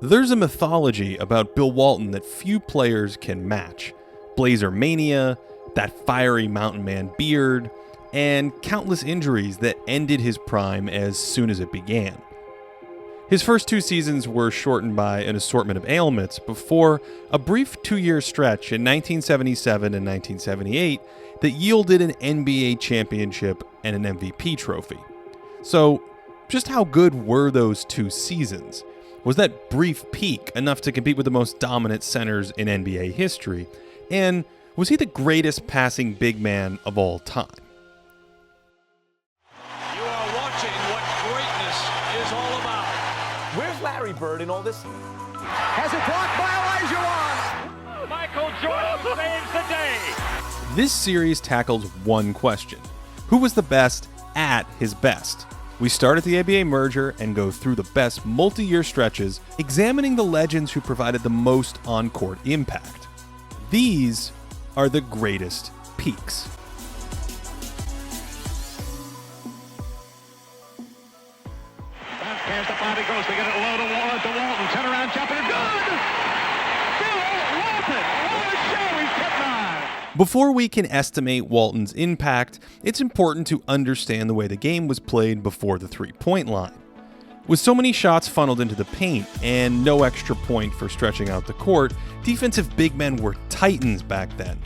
There's a mythology about Bill Walton that few players can match. Blazer mania, that fiery mountain man beard, and countless injuries that ended his prime as soon as it began. His first 2 seasons were shortened by an assortment of ailments before a brief 2-year stretch in 1977 and 1978 that yielded an NBA championship and an MVP trophy. So, just how good were those 2 seasons? Was that brief peak enough to compete with the most dominant centers in NBA history? And was he the greatest passing big man of all time? You are watching what greatness is all about. Where's Larry Bird in all this? Has it blocked by Elijah Wan. Michael Jordan saves the day. This series tackles one question. Who was the best at his best? We start at the ABA merger and go through the best multi-year stretches, examining the legends who provided the most on-court impact. These are the greatest peaks. Pass to Bobby Gross. They get it low to Walton. Turnaround jumper. Good! Bill Walton. What a show he's putting on. Before we can estimate Walton's impact, it's important to understand the way the game was played before the three-point line. With so many shots funneled into the paint and no extra point for stretching out the court, defensive big men were titans back then.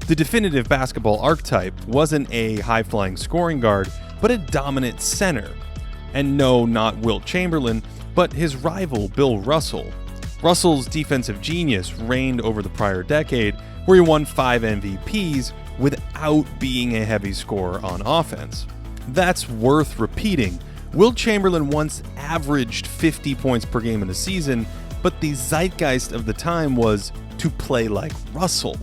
The definitive basketball archetype wasn't a high-flying scoring guard, but a dominant center. And no, not Wilt Chamberlain, but his rival Bill Russell. Russell's defensive genius reigned over the prior decade, where he won 5 MVPs without being a heavy scorer on offense. That's worth repeating. Wilt Chamberlain once averaged 50 points per game in a season, but the zeitgeist of the time was to play like Russell.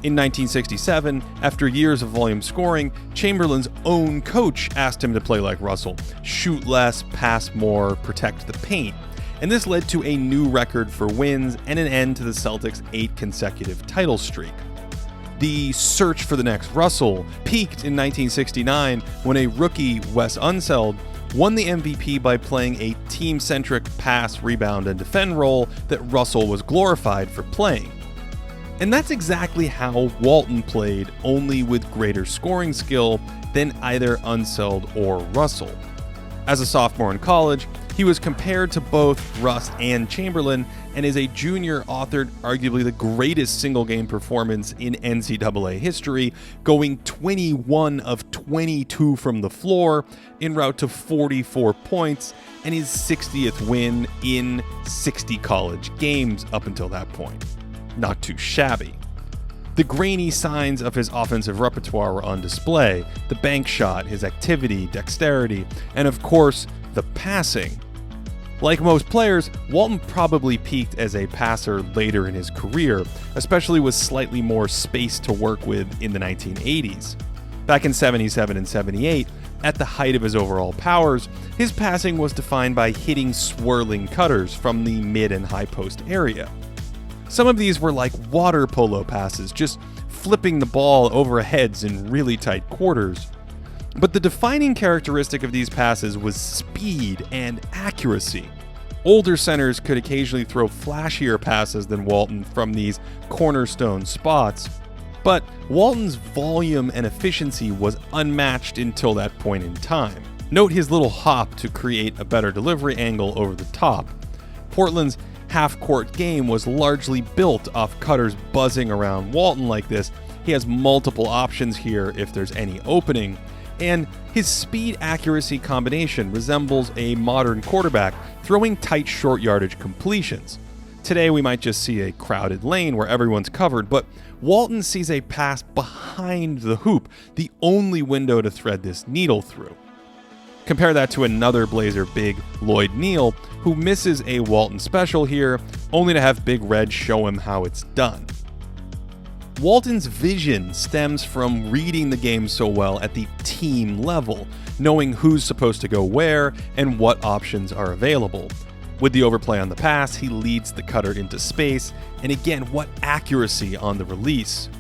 In 1967, after years of volume scoring, Chamberlain's own coach asked him to play like Russell, shoot less, pass more, protect the paint. And this led to a new record for wins and an end to the Celtics' 8 consecutive title streak. The search for the next Russell peaked in 1969 when a rookie, Wes Unseld, won the MVP by playing a team-centric pass, rebound, and defend role that Russell was glorified for playing. And that's exactly how Walton played, only with greater scoring skill than either Unseld or Russell. As a sophomore in college, he was compared to both Russ and Chamberlain, and as a junior authored arguably the greatest single-game performance in NCAA history, going 21 of 22 from the floor, en route to 44 points, and his 60th win in 60 college games up until that point. Not too shabby. The grainy signs of his offensive repertoire were on display: the bank shot, his activity, dexterity, and of course, the passing. Like most players, Walton probably peaked as a passer later in his career, especially with slightly more space to work with in the 1980s. Back in 77 and 78, at the height of his overall powers, his passing was defined by hitting swirling cutters from the mid and high post area. Some of these were like water polo passes, just flipping the ball over heads in really tight quarters. But the defining characteristic of these passes was speed and accuracy. Older centers could occasionally throw flashier passes than Walton from these cornerstone spots, but Walton's volume and efficiency was unmatched until that point in time. Note his little hop to create a better delivery angle over the top. Portland's half-court game was largely built off cutters buzzing around Walton like this. He has multiple options here if there's any opening, and his speed-accuracy combination resembles a modern quarterback throwing tight short yardage completions. Today we might just see a crowded lane where everyone's covered, but Walton sees a pass behind the hoop, the only window to thread this needle through. Compare that to another Blazer big, Lloyd Neal, who misses a Walton special here, only to have Big Red show him how it's done. Walton's vision stems from reading the game so well at the team level, knowing who's supposed to go where and what options are available. With the overplay on the pass, he leads the cutter into space, and again, what accuracy on the release.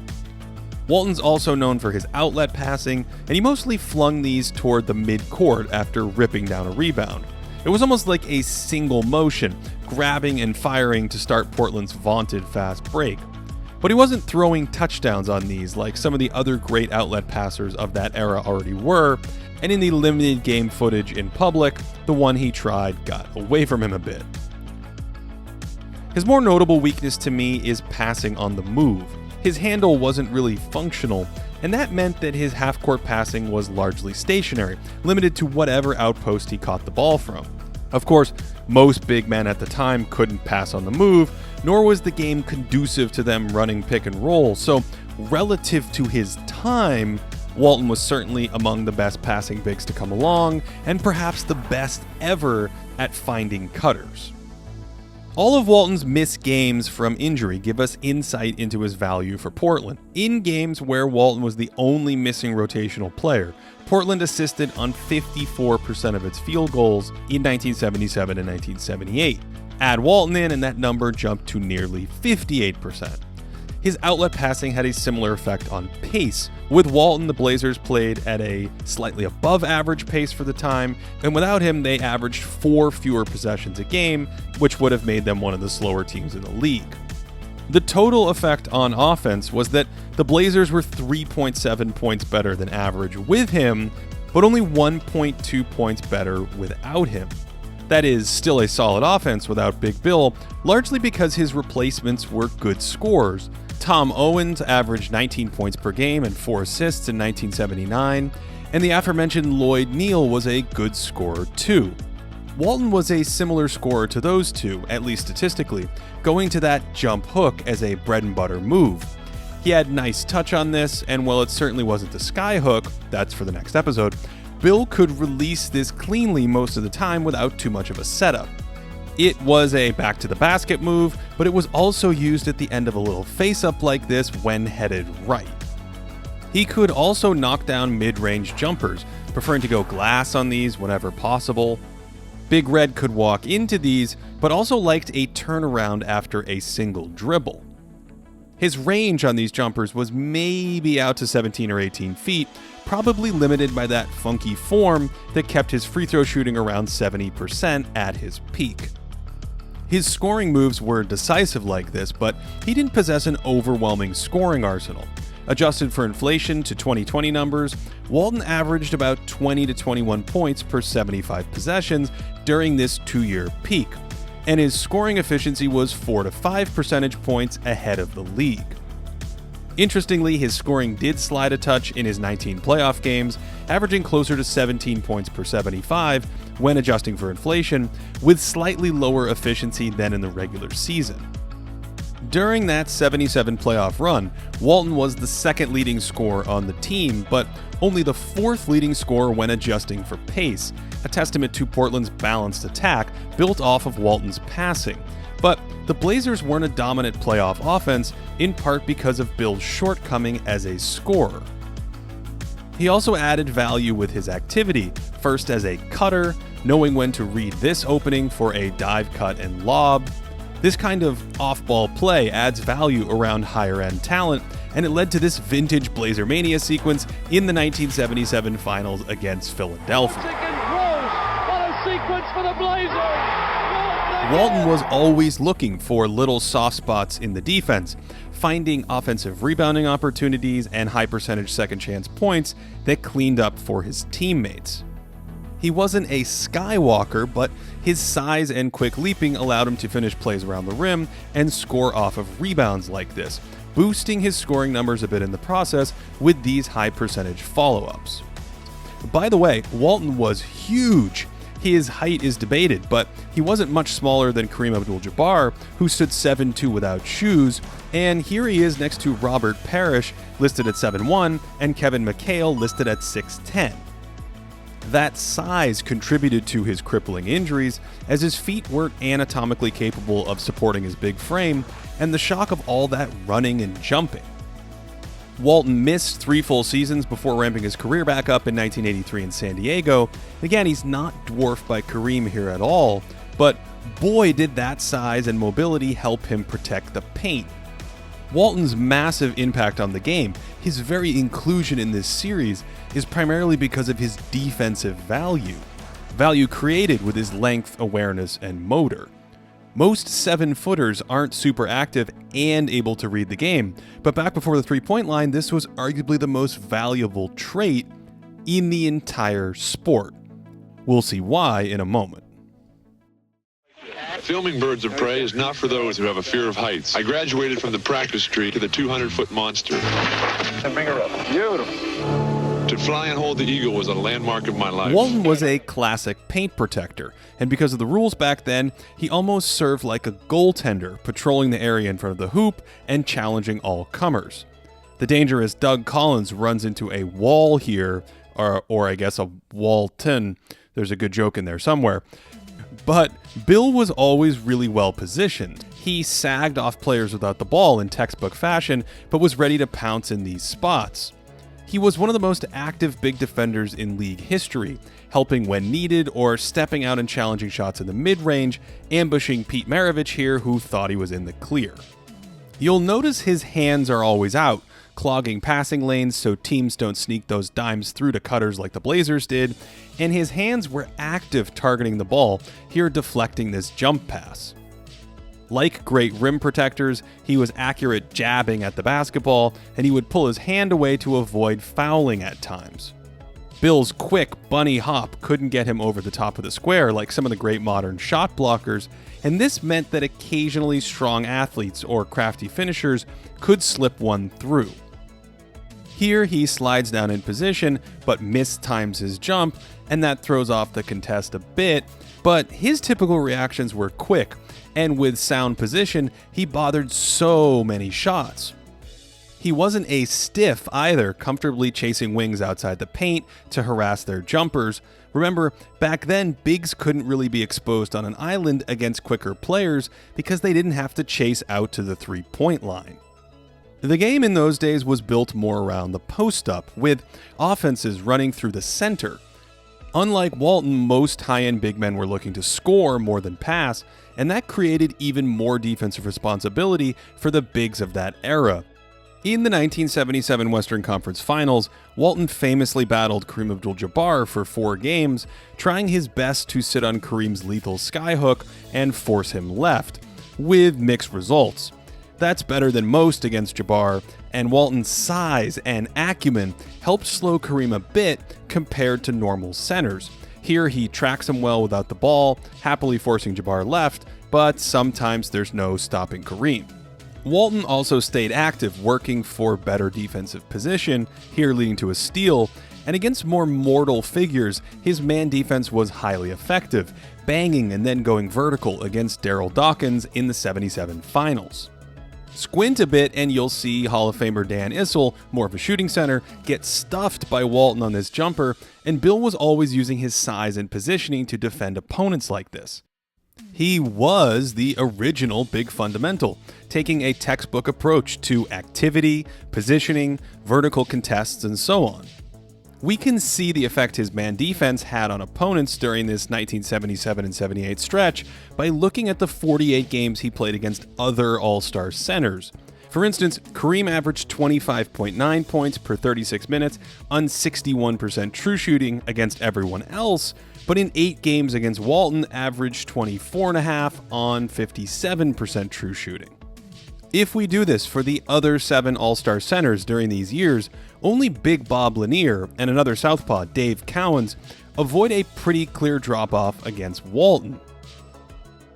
Walton's also known for his outlet passing, and he mostly flung these toward the mid-court after ripping down a rebound. It was almost like a single motion, grabbing and firing to start Portland's vaunted fast break. But he wasn't throwing touchdowns on these like some of the other great outlet passers of that era already were, and in the limited game footage in public, the one he tried got away from him a bit. His more notable weakness to me is passing on the move. His handle wasn't really functional, and that meant that his half-court passing was largely stationary, limited to whatever outpost he caught the ball from. Of course, most big men at the time couldn't pass on the move, nor was the game conducive to them running pick and roll, so relative to his time, Walton was certainly among the best passing bigs to come along, and perhaps the best ever at finding cutters. All of Walton's missed games from injury give us insight into his value for Portland. In games where Walton was the only missing rotational player, Portland assisted on 54% of its field goals in 1977 and 1978. Add Walton in and that number jumped to nearly 58%. His outlet passing had a similar effect on pace. With Walton, the Blazers played at a slightly above average pace for the time, and without him, they averaged 4 fewer possessions a game, which would have made them one of the slower teams in the league. The total effect on offense was that the Blazers were 3.7 points better than average with him, but only 1.2 points better without him. That is still a solid offense without Big Bill, largely because his replacements were good scorers. Tom Owens averaged 19 points per game and 4 assists in 1979, and the aforementioned Lloyd Neal was a good scorer too. Walton was a similar scorer to those two, at least statistically, going to that jump hook as a bread and butter move. He had nice touch on this, and while it certainly wasn't the sky hook, that's for the next episode, Bill could release this cleanly most of the time without too much of a setup. It was a back to the basket move, but it was also used at the end of a little face-up like this when headed right. He could also knock down mid-range jumpers, preferring to go glass on these whenever possible. Big Red could walk into these, but also liked a turnaround after a single dribble. His range on these jumpers was maybe out to 17 or 18 feet, probably limited by that funky form that kept his free throw shooting around 70% at his peak. His scoring moves were decisive like this, but he didn't possess an overwhelming scoring arsenal. Adjusted for inflation to 2020 numbers, Walton averaged about 20 to 21 points per 75 possessions during this 2-year peak, and his scoring efficiency was 4 to 5 percentage points ahead of the league. Interestingly, his scoring did slide a touch in his 19 playoff games, averaging closer to 17 points per 75 when adjusting for inflation, with slightly lower efficiency than in the regular season. During that 77 playoff run, Walton was the second leading scorer on the team, but only the 4th leading scorer when adjusting for pace, a testament to Portland's balanced attack built off of Walton's passing. But the Blazers weren't a dominant playoff offense, in part because of Bill's shortcoming as a scorer. He also added value with his activity, first as a cutter, knowing when to read this opening for a dive cut and lob. This kind of off-ball play adds value around higher-end talent, and it led to this vintage Blazer Mania sequence in the 1977 finals against Philadelphia. What a sequence for the Blazers! Walton was always looking for little soft spots in the defense, finding offensive rebounding opportunities and high percentage second chance points that cleaned up for his teammates. He wasn't a skywalker, but his size and quick leaping allowed him to finish plays around the rim and score off of rebounds like this, boosting his scoring numbers a bit in the process with these high percentage follow-ups. By the way, Walton was huge. His height is debated, but he wasn't much smaller than Kareem Abdul-Jabbar, who stood 7'2" without shoes, and here he is next to Robert Parrish, listed at 7'1", and Kevin McHale, listed at 6'10". That size contributed to his crippling injuries, as his feet weren't anatomically capable of supporting his big frame, and the shock of all that running and jumping. Walton missed 3 full seasons before ramping his career back up in 1983 in San Diego. Again, he's not dwarfed by Kareem here at all, but boy did that size and mobility help him protect the paint. Walton's massive impact on the game, his very inclusion in this series, is primarily because of his defensive value. value created with his length, awareness, and motor. Most 7-footers aren't super active and able to read the game, but back before the three-point line, this was arguably the most valuable trait in the entire sport. We'll see why in a moment. Filming birds of prey is not for those who have a fear of heights. I graduated from the practice tree to the 200-foot monster. Bring her up. Beautiful. To fly and hold the eagle was a landmark of my life. Walton was a classic paint protector, and because of the rules back then, he almost served like a goaltender, patrolling the area in front of the hoop and challenging all comers. The dangerous Doug Collins runs into a wall here, or I guess a Walton. There's a good joke in there somewhere. But Bill was always really well positioned. He sagged off players without the ball in textbook fashion, but was ready to pounce in these spots. He was one of the most active big defenders in league history, helping when needed or stepping out and challenging shots in the mid-range, ambushing Pete Maravich here, who thought he was in the clear. You'll notice his hands are always out, clogging passing lanes so teams don't sneak those dimes through to cutters like the Blazers did, and his hands were active targeting the ball, here deflecting this jump pass. Like great rim protectors, he was accurate jabbing at the basketball, and he would pull his hand away to avoid fouling at times. Bill's quick bunny hop couldn't get him over the top of the square like some of the great modern shot blockers, and this meant that occasionally strong athletes or crafty finishers could slip one through. Here he slides down in position, but mistimes his jump, and that throws off the contest a bit, but his typical reactions were quick, and with sound position, he bothered so many shots. He wasn't a stiff either, comfortably chasing wings outside the paint to harass their jumpers. Remember, back then, bigs couldn't really be exposed on an island against quicker players because they didn't have to chase out to the three-point line. The game in those days was built more around the post-up, with offenses running through the center. Unlike Walton, most high-end big men were looking to score more than pass, and that created even more defensive responsibility for the bigs of that era. In the 1977 Western Conference Finals, Walton famously battled Kareem Abdul-Jabbar for 4 games, trying his best to sit on Kareem's lethal skyhook and force him left, with mixed results. That's better than most against Jabbar, and Walton's size and acumen helped slow Kareem a bit compared to normal centers. Here he tracks him well without the ball, happily forcing Jabbar left, but sometimes there's no stopping Kareem. Walton also stayed active, working for better defensive position, here leading to a steal, and against more mortal figures, his man defense was highly effective, banging and then going vertical against Darryl Dawkins in the 77 finals. Squint a bit and you'll see Hall of Famer Dan Issel, more of a shooting center, get stuffed by Walton on this jumper, and Bill was always using his size and positioning to defend opponents like this. He was the original big fundamental, taking a textbook approach to activity, positioning, vertical contests, and so on. We can see the effect his man defense had on opponents during this 1977 and 78 stretch by looking at the 48 games he played against other All-Star centers. For instance, Kareem averaged 25.9 points per 36 minutes on 61% true shooting against everyone else, but in 8 games against Walton averaged 24.5 on 57% true shooting. If we do this for the other 7 All-Star centers during these years, only Big Bob Lanier and another southpaw, Dave Cowens, avoid a pretty clear drop-off against Walton.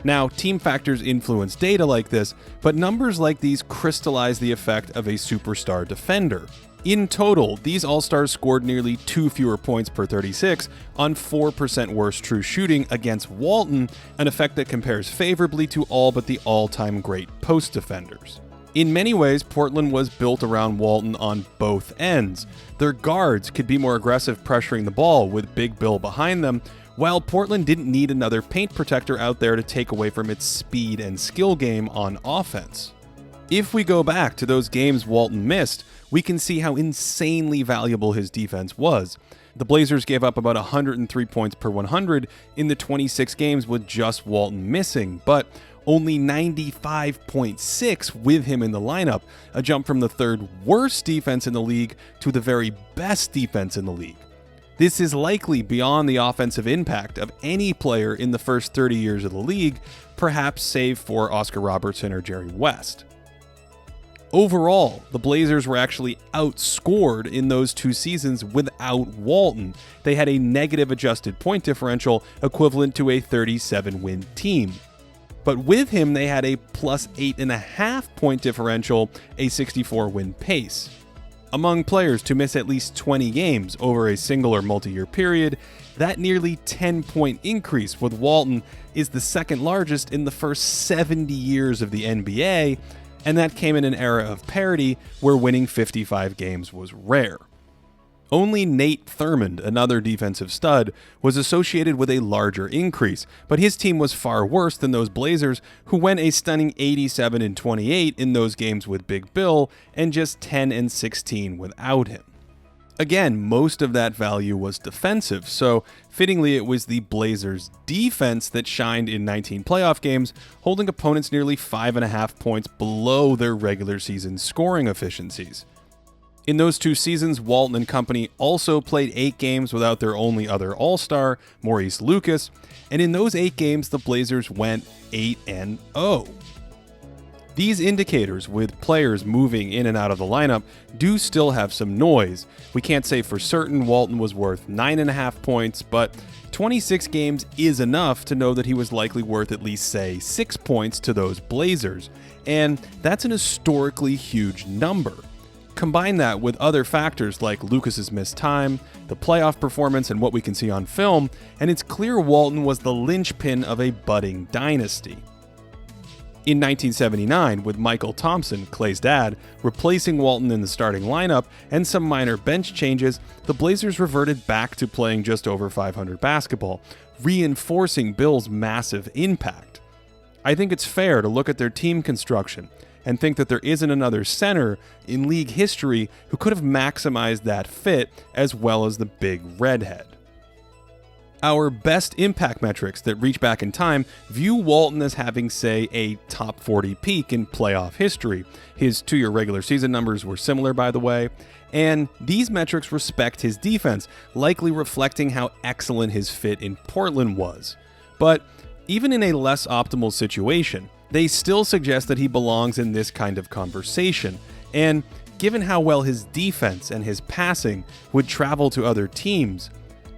Now, team factors influence data like this, but numbers like these crystallize the effect of a superstar defender. In total, these All-Stars scored nearly 2 fewer points per 36 on 4% worse true shooting against Walton, an effect that compares favorably to all but the all-time great post defenders. In many ways, Portland was built around Walton on both ends. Their guards could be more aggressive pressuring the ball with Big Bill behind them, while Portland didn't need another paint protector out there to take away from its speed and skill game on offense. If we go back to those games Walton missed, we can see how insanely valuable his defense was. The Blazers gave up about 103 points per 100 in the 26 games with just Walton missing, but only 95.6 with him in the lineup, a jump from the third worst defense in the league to the very best defense in the league. This is likely beyond the offensive impact of any player in the first 30 years of the league, perhaps save for Oscar Robertson or Jerry West. Overall, the Blazers were actually outscored in those 2 seasons without Walton. They had a negative adjusted point differential equivalent to a 37-win team. But with him, they had a plus 8.5 point differential, a 64-win pace. Among players to miss at least 20 games over a single or multi-year period, that nearly 10-point increase with Walton is the second largest in the first 70 years of the NBA, and that came in an era of parity where winning 55 games was rare. Only Nate Thurmond, another defensive stud, was associated with a larger increase, but his team was far worse than those Blazers, who went a stunning 87-28 in those games with Big Bill and just 10-16 without him. Again, most of that value was defensive, so fittingly it was the Blazers' defense that shined in 19 playoff games, holding opponents nearly 5.5 points below their regular season scoring efficiencies. In those 2 seasons, Walton and company also played 8 games without their only other All-Star, Maurice Lucas, and in those 8 games, the Blazers went 8-0. These indicators, with players moving in and out of the lineup, do still have some noise. We can't say for certain Walton was worth 9.5 points, but 26 games is enough to know that he was likely worth at least, say, 6 points to those Blazers, and that's an historically huge number. Combine that with other factors like Lucas's missed time, the playoff performance, and what we can see on film, and it's clear Walton was the linchpin of a budding dynasty. In 1979, with Michael Thompson, Clay's dad, replacing Walton in the starting lineup and some minor bench changes, the Blazers reverted back to playing just over 500 basketball, reinforcing Bill's massive impact. I think it's fair to look at their team construction and think that there isn't another center in league history who could have maximized that fit as well as the big redhead. Our best impact metrics that reach back in time view Walton as having, say, a top 40 peak in playoff history. His 2-year regular season numbers were similar, by the way, and these metrics respect his defense, likely reflecting how excellent his fit in Portland was. But even in a less optimal situation, they still suggest that he belongs in this kind of conversation, and given how well his defense and his passing would travel to other teams,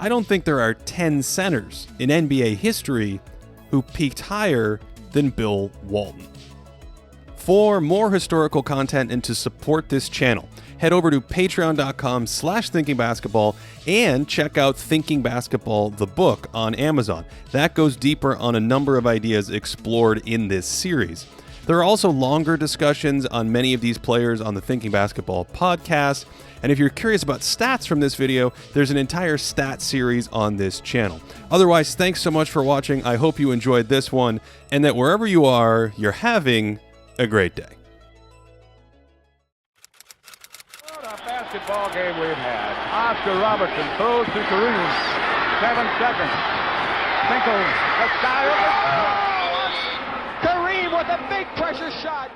I don't think there are 10 centers in NBA history who peaked higher than Bill Walton. For more historical content and to support this channel, head over to patreon.com/thinkingbasketball and check out Thinking Basketball, the book, on Amazon. That goes deeper on a number of ideas explored in this series. There are also longer discussions on many of these players on the Thinking Basketball podcast. And if you're curious about stats from this video, there's an entire stat series on this channel. Otherwise, thanks so much for watching. I hope you enjoyed this one, and that wherever you are, you're having a great day. What a basketball game we've had. Oscar Robertson throws to Kareem. 7 seconds. Tinkles. The sky. Kareem with a big pressure shot.